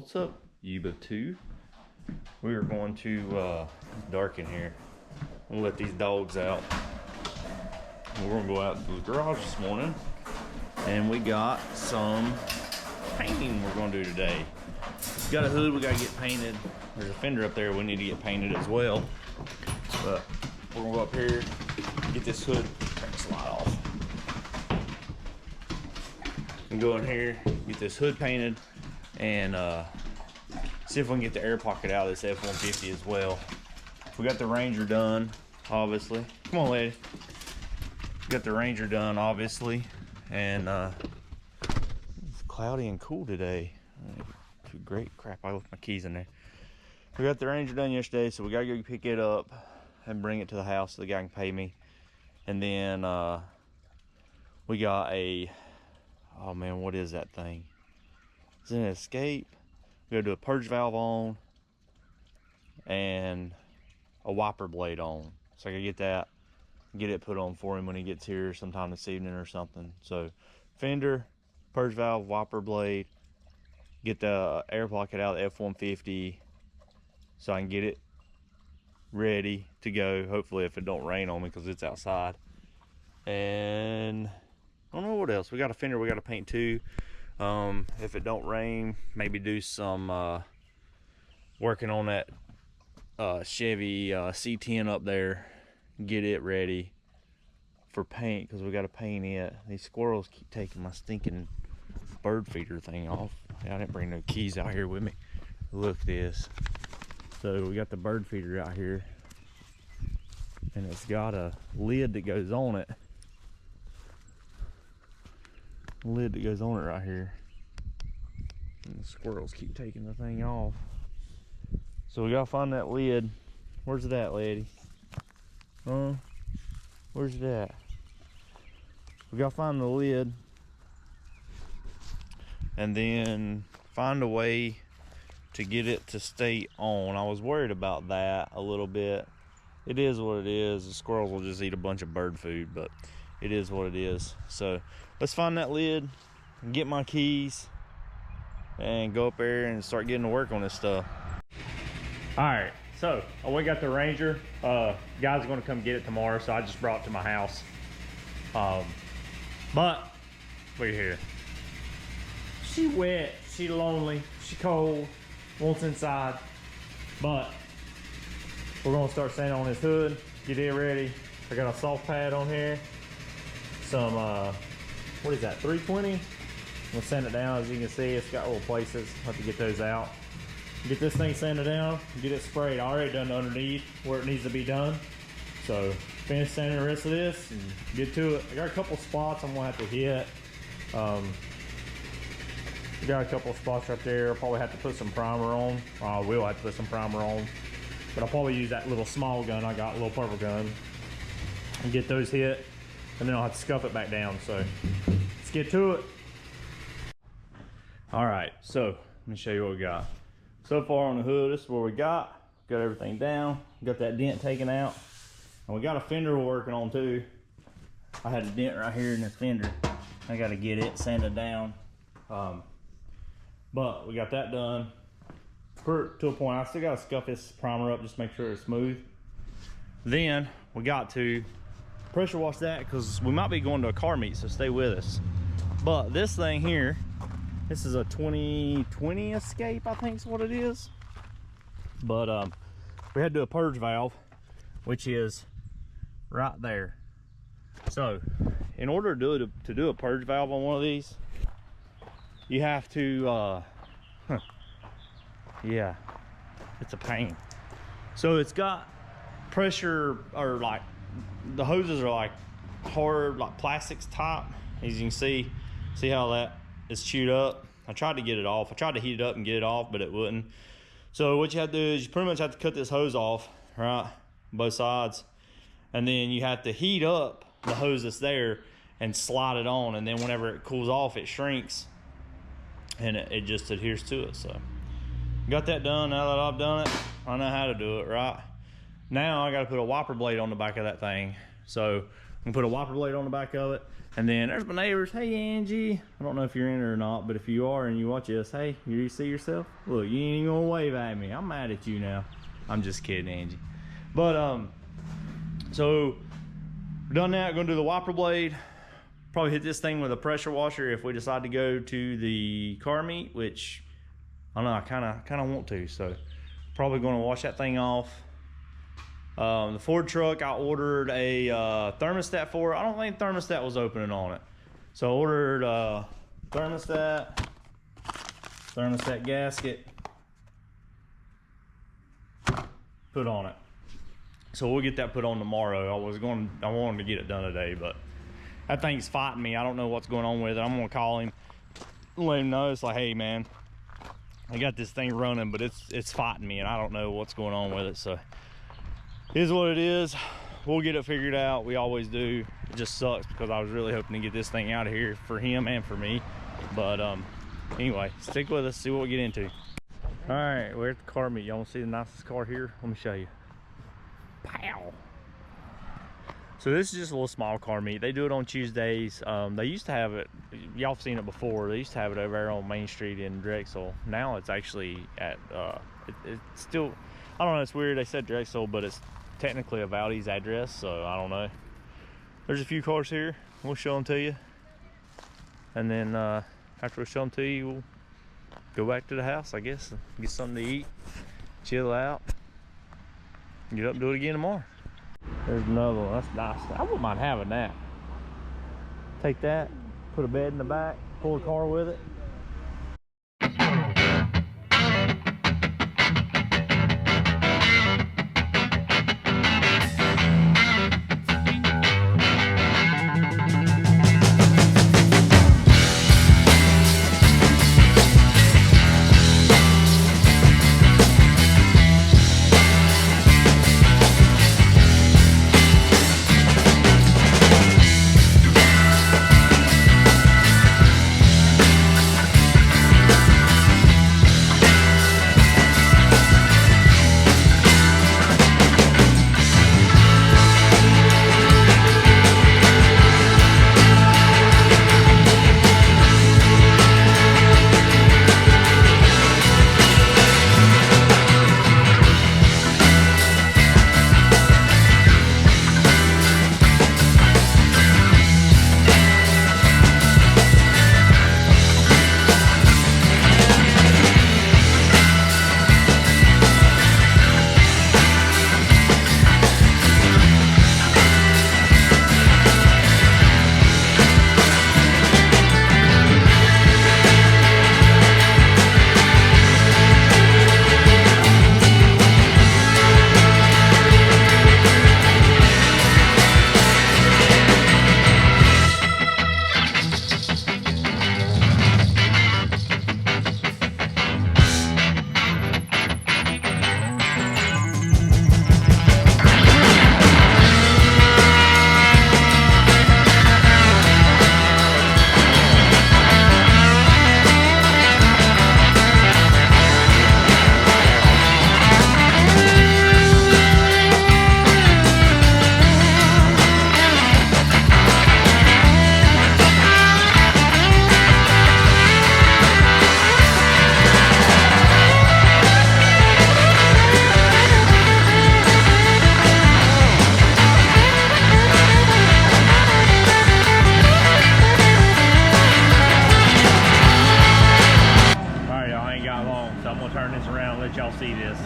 What's up, Yuba 2? We are going to, it's dark in here. We'll let these dogs out. We're gonna go out to the garage this morning, and we got some painting we're gonna do today. We've got a hood we gotta get painted. There's a fender up there we need to get painted as well. But we're gonna go up here, get this hood slide off. And go in here, get this hood painted, and see if we can get the air pocket out of this F-150 as well. We got the Ranger done, obviously. Come on, lady. Got the Ranger done, obviously, and it's cloudy and cool today. Too great. Crap, I left my keys in there. We got the Ranger done yesterday, so we gotta go pick it up and bring it to the house so the guy can pay me. And then we got a, oh man, what is that thing? It's an escape. We gotta do a purge valve on and a wiper blade on. So I gotta get that, get it put on for him when he gets here sometime this evening or something. So fender, purge valve, wiper blade, get the air pocket out of the F-150 so I can get it ready to go, hopefully, if it don't rain on me because it's outside. And I don't know what else. We got a fender we got to paint too. If it don't rain, maybe do some working on that Chevy C10 up there, get it ready for paint because we got to paint it. These squirrels keep taking my stinking bird feeder thing off. Yeah, I didn't bring no keys out here with me. Look this. So we got the bird feeder out here, and it's got a lid that goes on it. Lid that goes on it right here, and the squirrels keep taking the thing off. So we gotta find that lid. Where's it at, lady? Huh? Where's it at? We gotta find the lid and then find a way to get it to stay on. I was worried about that a little bit. It is what it is. The squirrels will just eat a bunch of bird food, but it is what it is. So let's find that lid and get my keys and go up there and start getting to work on this stuff. All right, so we got the Ranger. Guys are gonna come get it tomorrow, so I just brought it to my house. But we're here. She wet, she lonely, she cold, wants inside. But we're gonna start sanding on this hood, get it ready. I got a soft pad on here. Some, what is that, 320? We'll sand it down. As you can see, it's got little places. I'll have to get those out. Get this thing sanded down, get it sprayed. I already done underneath where it needs to be done. So finish sanding the rest of this and get to it. I got a couple spots I'm gonna have to hit. We got a couple of spots right there. I'll probably have to put some primer on. I will have to put some primer on. But I'll probably use that little small gun I got, a little purple gun, and get those hit. And then I'll have to scuff it back down. So let's get to it. All right, so let me show you what we got. So far on the hood, this is what we got. Got everything down. Got that dent taken out. And we got a fender we're working on too. I had a dent right here in this fender. I gotta get it sanded down. But we got that done to a point. I still gotta scuff this primer up just to make sure it's smooth. Then we got to pressure wash that because we might be going to a car meet, so stay with us. But this thing here, this is a 2020 Escape, I think is what it is. But we had to do a purge valve, which is right there. So in order to do a purge valve on one of these, you have to yeah, it's a pain. So it's got pressure, or like the hoses are like hard, like plastics top. As you can see how that is chewed up. I tried to get it off. I tried to heat it up and get it off, but it wouldn't. So what you have to do is you pretty much have to cut this hose off, right, both sides, and then you have to heat up the hose that's there and slide it on, and then whenever it cools off, it shrinks and it just adheres to it. So got that done. Now that I've done it, I know how to do it, right? Now I got to put a wiper blade on the back of that thing. So I'm and put a wiper blade on the back of it. And then there's my neighbors. Hey, Angie. I don't know if you're in it or not, but if you are and you watch this, hey, you see yourself? Look, you ain't even gonna wave at me. I'm mad at you now. I'm just kidding, Angie. But so done that. Gonna do the wiper blade. Probably hit this thing with a pressure washer if we decide to go to the car meet, which I don't know, I kind of want to. So probably gonna wash that thing off. The Ford truck, I ordered a thermostat for it. I don't think thermostat was opening on it. So I ordered thermostat gasket, put on it. So we'll get that put on tomorrow. I wanted to get it done today, but that thing's fighting me. I don't know what's going on with it. I'm gonna call him, let him know. It's like, hey man, I got this thing running, but it's fighting me and I don't know what's going on with it. So it is what it is. We'll get it figured out. We always do. It just sucks because I was really hoping to get this thing out of here for him and for me. But anyway, stick with us, see what we get into. All right, we're at the car meet. Y'all want to see the nicest car here? Let me show you. Pow! So this is just a little small car meet. They do it on Tuesdays. They used to have it, y'all have seen it before. They used to have it over there on Main Street in Drexel. Now it's actually at, it's still, I don't know, it's weird. They said Drexel, but it's technically a Valdez address, so I don't know. There's a few cars here. We'll show them to you. And then after we show them to you, we'll go back to the house, I guess, and get something to eat, chill out, get up and do it again tomorrow. There's another one. That's nice. I wouldn't mind having that. Take that, put a bed in the back, pull a car with it. y'all see this.